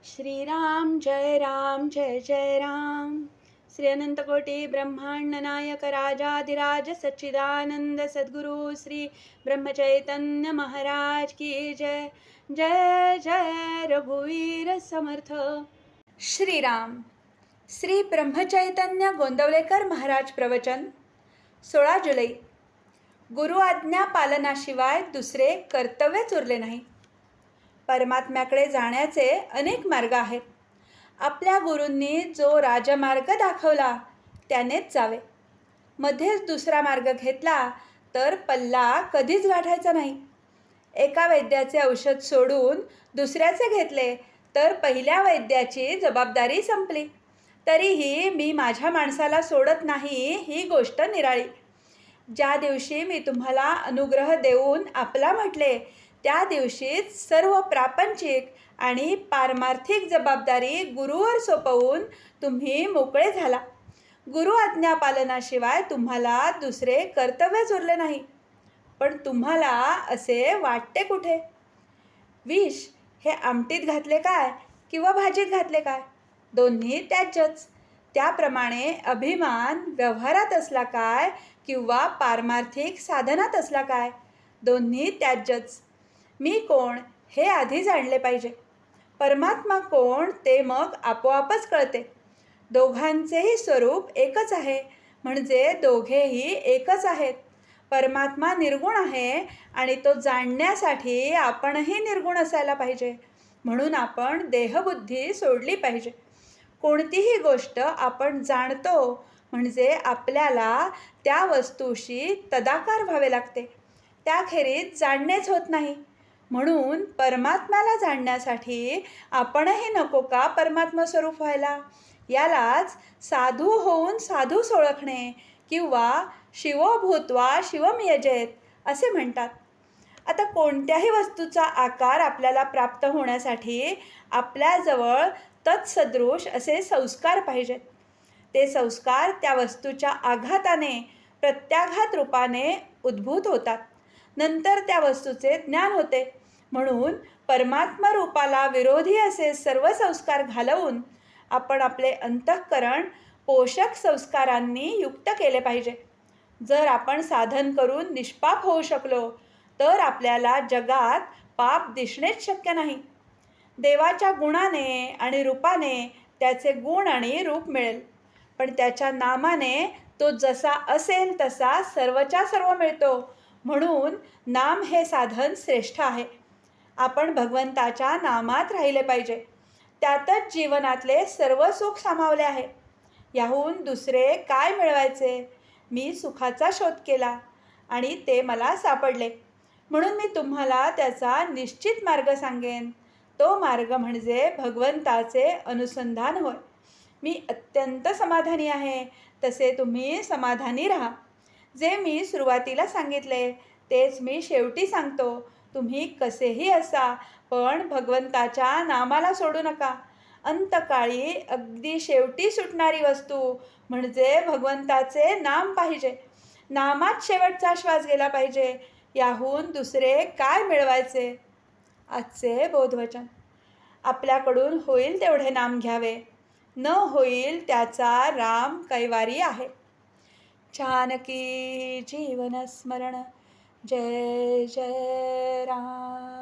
श्रीराम जय जय राम. श्री अनंतकोटी ब्रह्मांड नायक राजाधिराज सच्चिदानंद सद्गुरु श्री ब्रह्मचैतन्य महाराज की जय. जय जय रघुवीर समर्थ. श्रीराम. श्री ब्रह्मचैतन्य गोंदवलेकर महाराज प्रवचन 16 जुलै. गुरु आज्ञा पालनाशिवाय दुसरे कर्तव्यच उरले नाही. परमात्म्याकडे जाण्याचे अनेक मार्ग आहेत. आपल्या गुरूंनी जो राजमार्ग दाखवला त्यानेच जावे. मध्येच दुसरा मार्ग घेतला तर पल्ला कधीच गाठायचा नाही. एका वैद्याचे औषध सोडून दुसऱ्याचे घेतले तर पहिल्या वैद्याची जबाबदारी संपली. तरीही मी माझ्या माणसाला सोडत नाही ही गोष्ट निराळी. ज्या दिवशी मी तुम्हाला अनुग्रह देऊन आपला म्हटले त्या दिवशीच सर्व प्रापंचिक आणि पारमार्थिक जबाबदारी गुरुवर सोपवून तुम्ही मोकळे झाला. गुरु आज्ञा पालनाशिवाय तुम्हाला दुसरे कर्तव्यच उरले नाही. पण तुम्हाला असे वाटते कुठे? विष हे आमटीत घातले काय किंवा भाजीत घातले काय, दोन्ही त्याज्यच. त्याप्रमाणे अभिमान व्यवहारात असला काय किंवा पारमार्थिक साधनात असला काय, दोन्ही त्याज्यच. मी कोण हे आधी जाणले पाहिजे. परमात्मा कोण ते मग आपोआपच कळते. दोघांचेही स्वरूप एकच आहे म्हणजे दोघेही एकच आहेत. परमात्मा निर्गुण आहे आणि तो जाणण्यासाठी आपणही निर्गुण असायला पाहिजे. म्हणून आपण देहबुद्धी सोडली पाहिजे. कोणतीही गोष्ट आपण जाणतो म्हणजे आपल्याला त्या वस्तूशी तदाकार व्हावे लागते. त्याखेरीज जाणणेच होत नाही. म्हणून परमात्म्याला जाणण्यासाठी आपणही नको का परमात्मा स्वरूप व्हायला? यालाच साधू होऊन साधूस ओळखणे किंवा शिवो भूत्वा शिवम यजेत असे म्हणतात. आता कोणत्याही वस्तूचा आकार आपल्याला प्राप्त होण्यासाठी आपल्याजवळ तत्सदृश असे संस्कार पाहिजेत. ते संस्कार त्या वस्तूच्या आघाताने प्रत्याघात रूपाने उद्भूत होतात. नंतर त्या वस्तूचे ज्ञान होते. म्हणून परमात्मा रूपाला विरोधी असे सर्व संस्कार घालवून आपण आपले अंतःकरण पोषक संस्कारांनी युक्त केले पाहिजे. जर आपण साधन करून निष्पाप होऊ शकलो तर आपल्याला जगात पाप दिसणेच शक्य नाही. देवाच्या गुणाने आणि रूपाने त्याचे गुण आणि रूप मिळेल, पण त्याच्या नामाने तो जसा असेल तसा सर्वच्या सर्व मिळतो. म्हणून नाम हे साधन श्रेष्ठ आहे. आपण भगवंताच्या नामात राहिले पाहिजे. त्यातच जीवनातले सर्व सुख सामावले आहे. याहून दुसरे काय मिळवायचे? मी सुखाचा शोध केला आणि ते मला सापडले. म्हणून मी तुम्हाला त्याचा निश्चित मार्ग सांगेन. तो मार्ग म्हणजे भगवंताचे अनुसंधान होय. मी अत्यंत समाधानी आहे, तसे तुम्ही समाधानी राहा. जे मी सुरुवातीला सांगितले तेच मी शेवटी सांगतो. तुम्ही कसेही असा पण भगवंताच्या नामाला सोडू नका. अंतकाळी अगदी शेवटी सुटणारी वस्तू म्हणजे भगवंताचे नाम पाहिजे. नामात शेवटचा श्वास गेला पाहिजे. याहून दुसरे काय मिळवायचे? आजचे बोधवचन. आपल्याकडून होईल तेवढे नाम घ्यावे, न होईल त्याचा राम कैवारी आहे. जानकी जीवन स्मरण. जय जय राम.